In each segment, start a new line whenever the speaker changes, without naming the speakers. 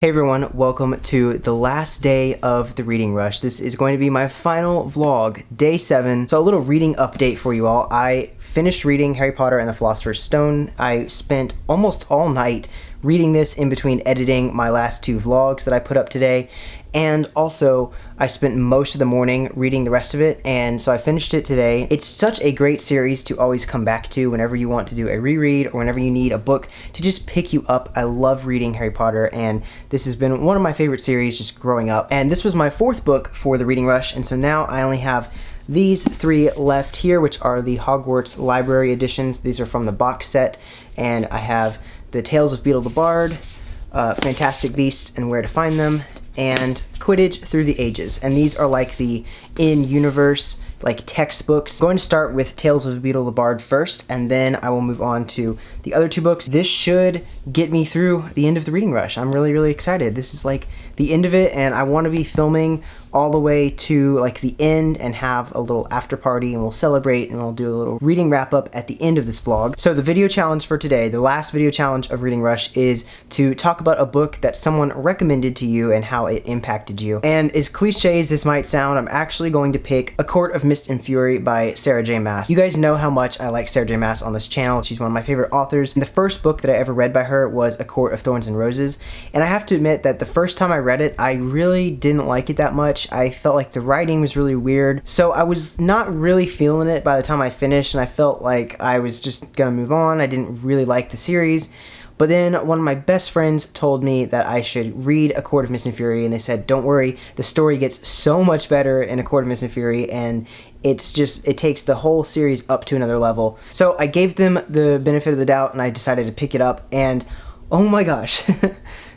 Hey everyone, welcome to the last day of the reading rush. This is going to be my final vlog, day 7. So a little reading update for you all. I finished reading Harry Potter and the Philosopher's Stone. I spent almost all night reading this in between editing my last 2 vlogs that I put up today. And also, I spent most of the morning reading the rest of it, and so I finished it today. It's such a great series to always come back to whenever you want to do a reread or whenever you need a book to just pick you up. I love reading Harry Potter, and this has been one of my favorite series just growing up. And this was my 4th book for the reading rush, and so now I only have these 3 left here, which are the Hogwarts Library editions. These are from the box set, and I have the Tales of Beedle the Bard, Fantastic Beasts and Where to Find Them, and Quidditch Through the Ages. And these are like the in-universe, like textbooks. I'm going to start with Tales of Beedle the Bard first, and then I will move on to the other 2 books. This should get me through the end of the reading rush. I'm really, really excited. This is like the end of it, and I want to be filming all the way to like the end and have a little after party, and we'll celebrate and we'll do a little reading wrap up at the end of this vlog. So the video challenge for today, the last video challenge of Reading Rush, is to talk about a book that someone recommended to you and how it impacted you. And as cliche as this might sound, I'm actually going to pick A Court of Mist and Fury by Sarah J. Maas. You guys know how much I like Sarah J. Maas on this channel. She's one of my favorite authors. And the first book that I ever read by her was A Court of Thorns and Roses. And I have to admit that the first time I read it, I really didn't like it that much. I felt like the writing was really weird. So I was not really feeling it by the time I finished, and I felt like I was just gonna move on. I didn't really like the series. But then one of my best friends told me that I should read A Court of Mist and Fury, and they said, don't worry, the story gets so much better in A Court of Mist and Fury, and it takes the whole series up to another level. So I gave them the benefit of the doubt, and I decided to pick it up, and oh my gosh.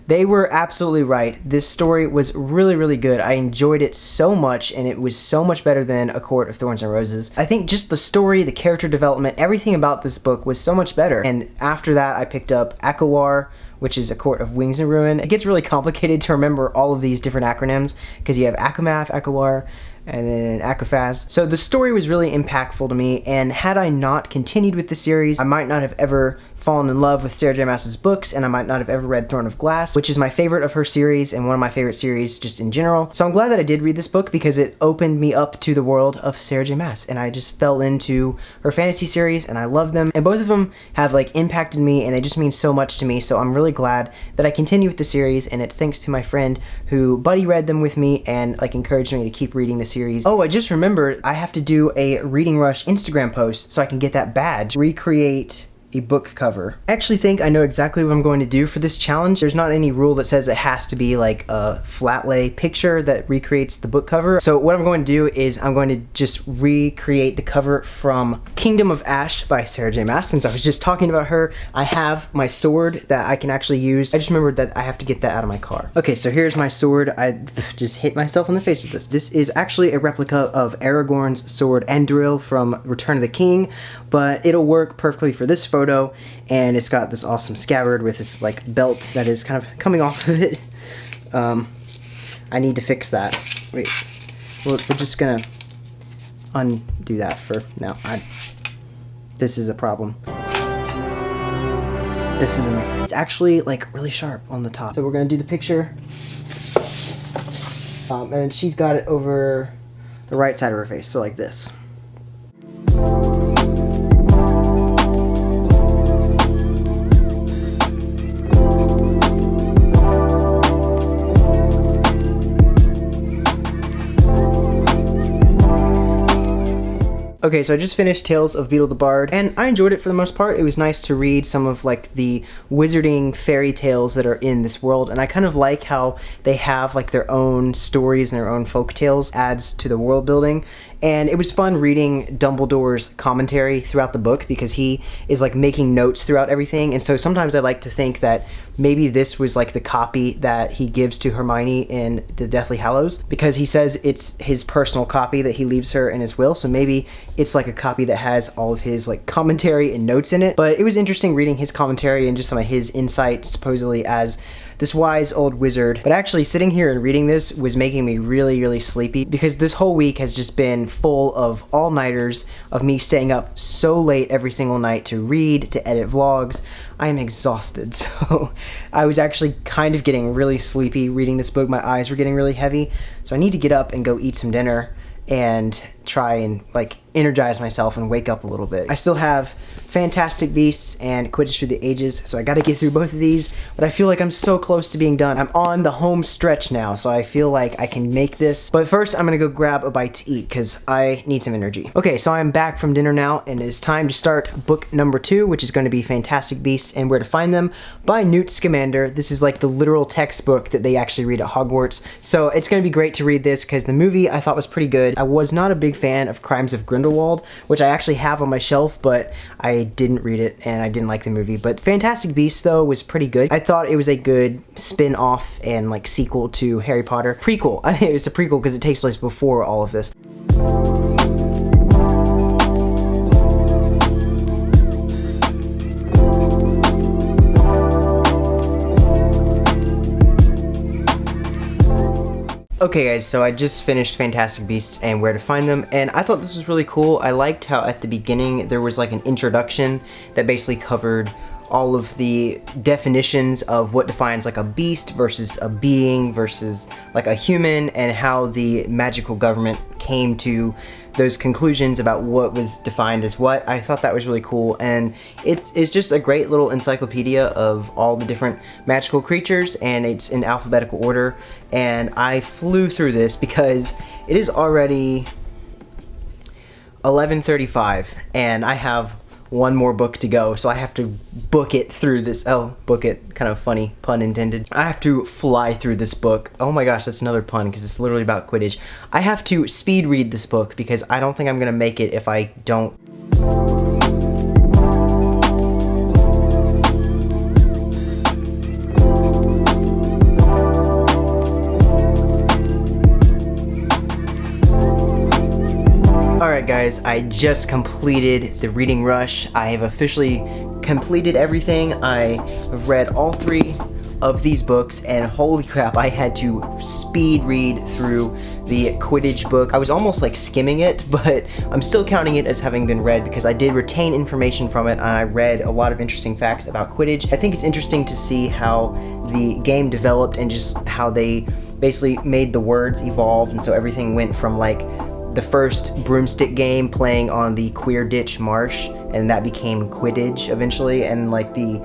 They were absolutely right. This story was really, really good. I enjoyed it so much, and it was so much better than A Court of Thorns and Roses. I think just the story, the character development, everything about this book was so much better. And after that, I picked up Akawar, which is A Court of Wings and Ruin. It gets really complicated to remember all of these different acronyms, because you have Akamath, Akawar, and then Akafaz. So the story was really impactful to me, and had I not continued with the series, I might not have ever fallen in love with Sarah J. Maas's books, and I might not have ever read Throne of Glass, which is my favorite of her series and one of my favorite series just in general. So I'm glad that I did read this book, because it opened me up to the world of Sarah J. Maas, and I just fell into her fantasy series, and I love them. And both of them have like impacted me, and they just mean so much to me. So I'm really glad that I continue with the series, and it's thanks to my friend who buddy read them with me and like encouraged me to keep reading the series. Oh, I just remembered I have to do a Reading Rush Instagram post so I can get that badge. Recreate a book cover. I actually think I know exactly what I'm going to do for this challenge. There's not any rule that says it has to be like a flat lay picture that recreates the book cover. So what I'm going to do is I'm going to just recreate the cover from Kingdom of Ash by Sarah J. Maas. Since I was just talking about her, I have my sword that I can actually use. I just remembered that I have to get that out of my car. Okay, so here's my sword. I just hit myself in the face with this. This is actually a replica of Aragorn's sword Anduril from Return of the King, but it'll work perfectly for this photo, and it's got this awesome scabbard with this like belt that is kind of coming off of it. I need to fix that. Wait, we're just gonna undo that for now. This is a problem. This is amazing. It's actually like really sharp on the top. So we're gonna do the picture, and she's got it over the right side of her face, so like this. Okay, so I just finished Tales of Beedle the Bard, and I enjoyed it for the most part. It was nice to read some of like the wizarding fairy tales that are in this world, and I kind of like how they have like their own stories and their own folk tales, adds to the world building. And it was fun reading Dumbledore's commentary throughout the book, because he is like making notes throughout everything. And so sometimes I like to think that maybe this was like the copy that he gives to Hermione in the Deathly Hallows, because he says it's his personal copy that he leaves her in his will. So maybe it's like a copy that has all of his like commentary and notes in it. But it was interesting reading his commentary and just some of his insight supposedly as this wise old wizard. But actually sitting here and reading this was making me really sleepy, because this whole week has just been full of all-nighters of me staying up so late every single night to read, to edit vlogs. I am exhausted, so I was actually kind of getting really sleepy reading this book. My eyes were getting really heavy, so I need to get up and go eat some dinner and try and like energize myself and wake up a little bit. I still have Fantastic Beasts and Quidditch Through the Ages, so I gotta get through both of these, but I feel like I'm so close to being done. I'm on the home stretch now, so I feel like I can make this. But first, I'm gonna go grab a bite to eat, because I need some energy. Okay, so I'm back from dinner now, and it's time to start book number 2, which is gonna be Fantastic Beasts and Where to Find Them by Newt Scamander. This is like the literal textbook that they actually read at Hogwarts, so it's gonna be great to read this, because the movie I thought was pretty good. I was not a big fan of Crimes of Grindelwald, which I actually have on my shelf, but I didn't read it and I didn't like the movie. But Fantastic Beasts though was pretty good. I thought it was a good spin-off and like sequel to Harry Potter. Prequel. I mean, it's a prequel because it takes place before all of this. Okay guys, so I just finished Fantastic Beasts and Where to Find Them, and I thought this was really cool. I liked how at the beginning there was like an introduction that basically covered all of the definitions of what defines like a beast versus a being versus like a human, and how the magical government came to those conclusions about what was defined as what. I thought that was really cool, and it's just a great little encyclopedia of all the different magical creatures, and it's in alphabetical order. And I flew through this because it is already 11:35 and I have one more book to go, so I have to book it through this. Oh, book it, kind of funny, pun intended. I have to fly through this book. Oh my gosh, that's another pun because it's literally about Quidditch. I have to speed read this book because I don't think I'm gonna make it if I don't. Alright guys, I just completed the reading rush. I have officially completed everything. I have read all 3 of these books, and holy crap, I had to speed read through the Quidditch book. I was almost like skimming it, but I'm still counting it as having been read because I did retain information from it, and I read a lot of interesting facts about Quidditch. I think it's interesting to see how the game developed and just how they basically made the words evolve, and so everything went from like the first broomstick game playing on the Queer Ditch Marsh, and that became Quidditch eventually, and like the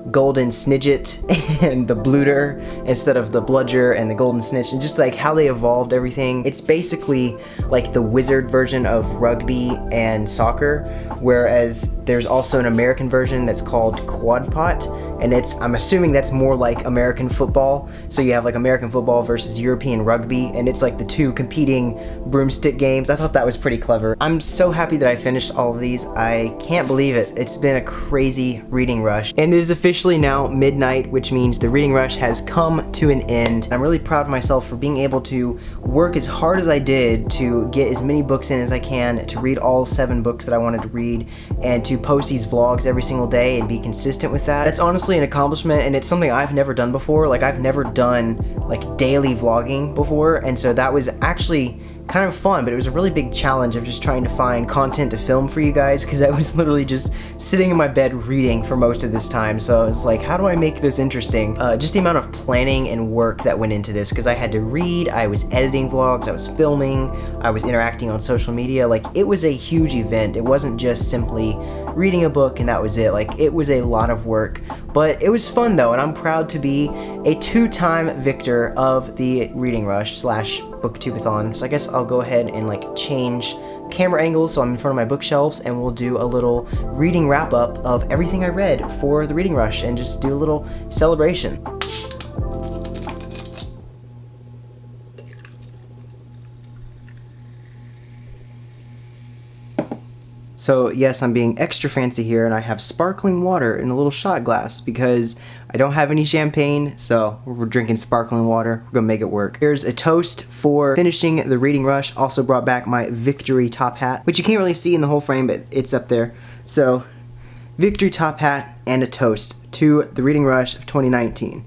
Golden Snidget and the Bluter instead of the Bludger and the Golden Snitch, and just like how they evolved everything. It's basically like the wizard version of rugby and soccer, whereas there's also an American version that's called Quadpot, and I'm assuming that's more like American football. So you have like American football versus European rugby, and it's like the 2 competing broomstick games. I thought that was pretty clever. I'm so happy that I finished all of these. I can't believe it. It's been a crazy reading rush, and it is officially now midnight, which means the reading rush has come to an end. I'm really proud of myself for being able to work as hard as I did to get as many books in as I can, to read all 7 books that I wanted to read, and to post these vlogs every single day and be consistent with that. That's honestly an accomplishment, and it's something I've never done before. Like, I've never done like daily vlogging before, and so that was actually kind of fun, but it was a really big challenge of just trying to find content to film for you guys, because I was literally just sitting in my bed reading for most of this time. So I was like, how do I make this interesting? Just the amount of planning and work that went into this, because I had to read, I was editing vlogs, I was filming, I was interacting on social media. Like, it was a huge event. It wasn't just simply reading a book and that was it. Like, it was a lot of work, but it was fun though, and I'm proud to be a 2-time victor of the reading rush / booktubeathon. So I guess I'll go ahead and like change camera angles so I'm in front of my bookshelves, and we'll do a little reading wrap up of everything I read for the reading rush and just do a little celebration. So yes, I'm being extra fancy here, and I have sparkling water in a little shot glass because I don't have any champagne, so we're drinking sparkling water. We're gonna make it work. Here's a toast for finishing the reading rush. Also brought back my victory top hat, which you can't really see in the whole frame, but it's up there. So, victory top hat and a toast to the reading rush of 2019.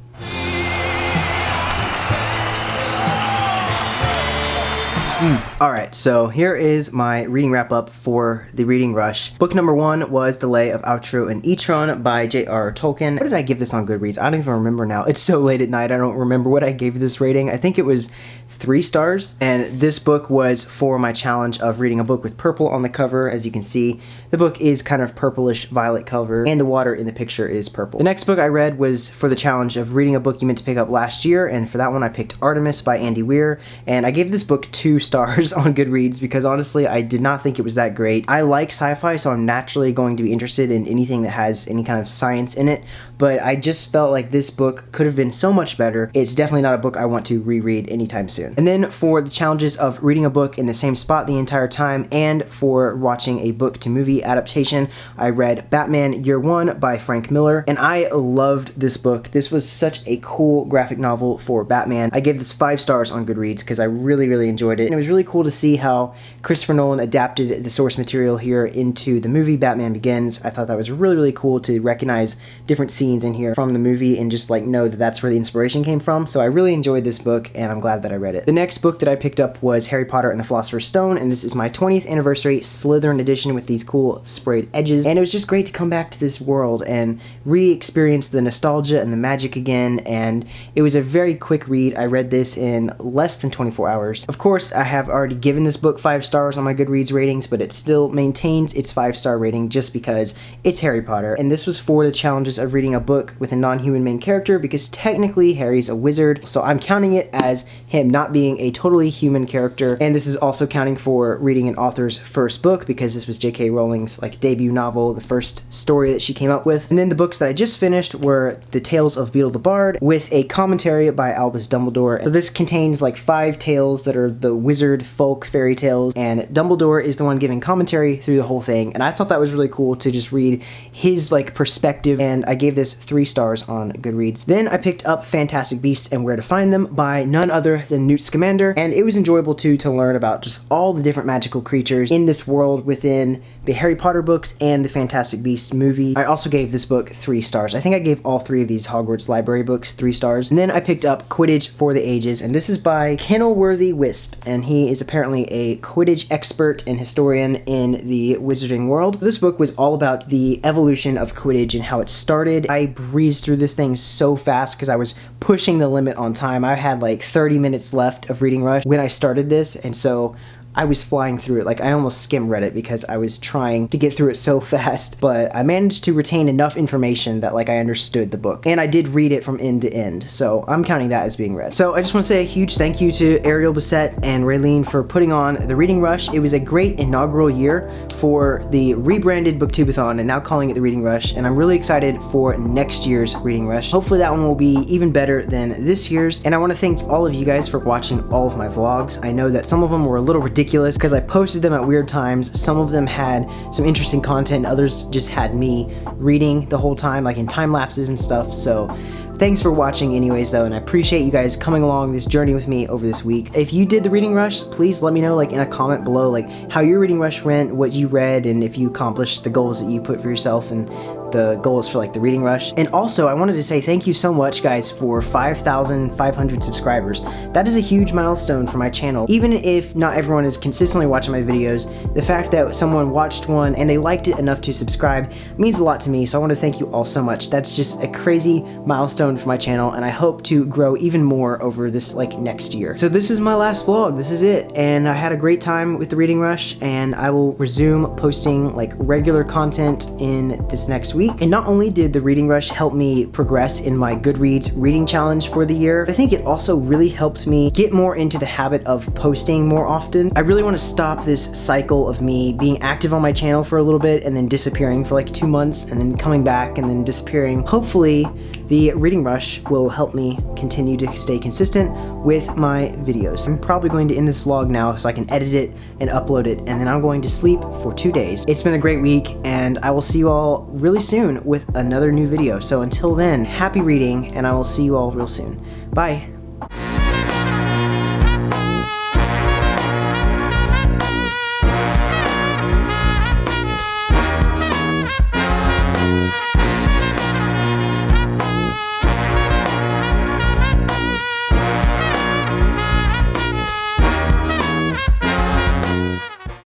Alright, so here is my reading wrap up for the reading rush. Book number 1 was The Lay of Outro and Etron by J.R. Tolkien. What did I give this on Goodreads? I don't even remember now. It's so late at night, I don't remember what I gave this rating. I think it was 3 stars, and this book was for my challenge of reading a book with purple on the cover. As you can see, the book is kind of purplish violet cover, and the water in the picture is purple. The next book I read was for the challenge of reading a book you meant to pick up last year, and for that one I picked Artemis by Andy Weir, and I gave this book 2 stars on Goodreads because honestly I did not think it was that great. I like sci-fi, so I'm naturally going to be interested in anything that has any kind of science in it, but I just felt like this book could have been so much better. It's definitely not a book I want to reread anytime soon. And then for the challenges of reading a book in the same spot the entire time and for watching a book to movie adaptation, I read Batman Year One by Frank Miller, and I loved this book. This was such a cool graphic novel for Batman. I gave this 5 stars on Goodreads because I really enjoyed it, and it was really cool to see how Christopher Nolan adapted the source material here into the movie Batman Begins. I thought that was really cool to recognize different scenes in here from the movie and just like know that that's where the inspiration came from. So I really enjoyed this book and I'm glad that I read it. The next book that I picked up was Harry Potter and the Philosopher's Stone, and this is my 20th anniversary Slytherin edition with these cool sprayed edges, and it was just great to come back to this world and re-experience the nostalgia and the magic again, and it was a very quick read. I read this in less than 24 hours. Of course, I have already given this book 5 stars on my Goodreads ratings, but it still maintains its 5-star rating just because it's Harry Potter, and this was for the challenges of reading a book with a non-human main character because technically Harry's a wizard, so I'm counting it as him not being a totally human character, and this is also counting for reading an author's first book because this was J.K. Rowling's like debut novel, the first story that she came up with. And then the books that I just finished were The Tales of Beedle the Bard with a commentary by Albus Dumbledore. So this contains like 5 tales that are the wizard folk fairy tales, and Dumbledore is the one giving commentary through the whole thing, and I thought that was really cool to just read his like perspective, and I gave this 3 stars on Goodreads. Then I picked up Fantastic Beasts and Where to Find Them by none other than Newt Scamander, and it was enjoyable too to learn about just all the different magical creatures in this world within the Harry Potter books and the Fantastic Beasts movie. I also gave this book 3 stars. I think I gave all 3 of these Hogwarts Library books 3 stars. And then I picked up Quidditch for the Ages, and this is by Kenilworthy Wisp, and he is apparently a Quidditch expert and historian in the wizarding world. This book was all about the evolution of Quidditch and how it started. I breezed through this thing so fast because I was pushing the limit on time. I had like 30 minutes left of reading rush when I started this, and so I was flying through it. Like, I almost skim read it because I was trying to get through it so fast, but I managed to retain enough information that like I understood the book, and I did read it from end to end, so I'm counting that as being read. So I just want to say a huge thank you to Ariel Bissett and Raylene for putting on the Reading Rush. It was a great inaugural year for the rebranded Booktubeathon and now calling it the Reading Rush, and I'm really excited for next year's Reading Rush. Hopefully that one will be even better than this year's, and I want to thank all of you guys for watching all of my vlogs. I know that some of them were a little ridiculous because I posted them at weird times. Some of them had some interesting content, others just had me reading the whole time, like in time lapses and stuff. So thanks for watching anyways though, and I appreciate you guys coming along this journey with me over this week. If you did the Reading Rush, please let me know like in a comment below like how your Reading Rush went, what you read, and if you accomplished the goals that you put for yourself and the goals for like the Reading Rush. And also I wanted to say thank you so much guys for 5,500 subscribers. That is a huge milestone for my channel. Even if not everyone is consistently watching my videos, the fact that someone watched one and they liked it enough to subscribe means a lot to me, so I want to thank you all so much. That's just a crazy milestone for my channel, and I hope to grow even more over this like next year. So this is my last vlog, this is it, and I had a great time with the Reading Rush, and I will resume posting like regular content in this next week. And not only did the Reading Rush help me progress in my Goodreads reading challenge for the year, but I think it also really helped me get more into the habit of posting more often. I really want to stop this cycle of me being active on my channel for a little bit and then disappearing for like 2 months and then coming back and then disappearing. Hopefully the Reading Rush will help me continue to stay consistent with my videos. I'm probably going to end this vlog now so I can edit it and upload it, and then I'm going to sleep for 2 days. It's been a great week, and I will see you all really soon with another new video. So until then, happy reading, and I will see you all real soon. Bye.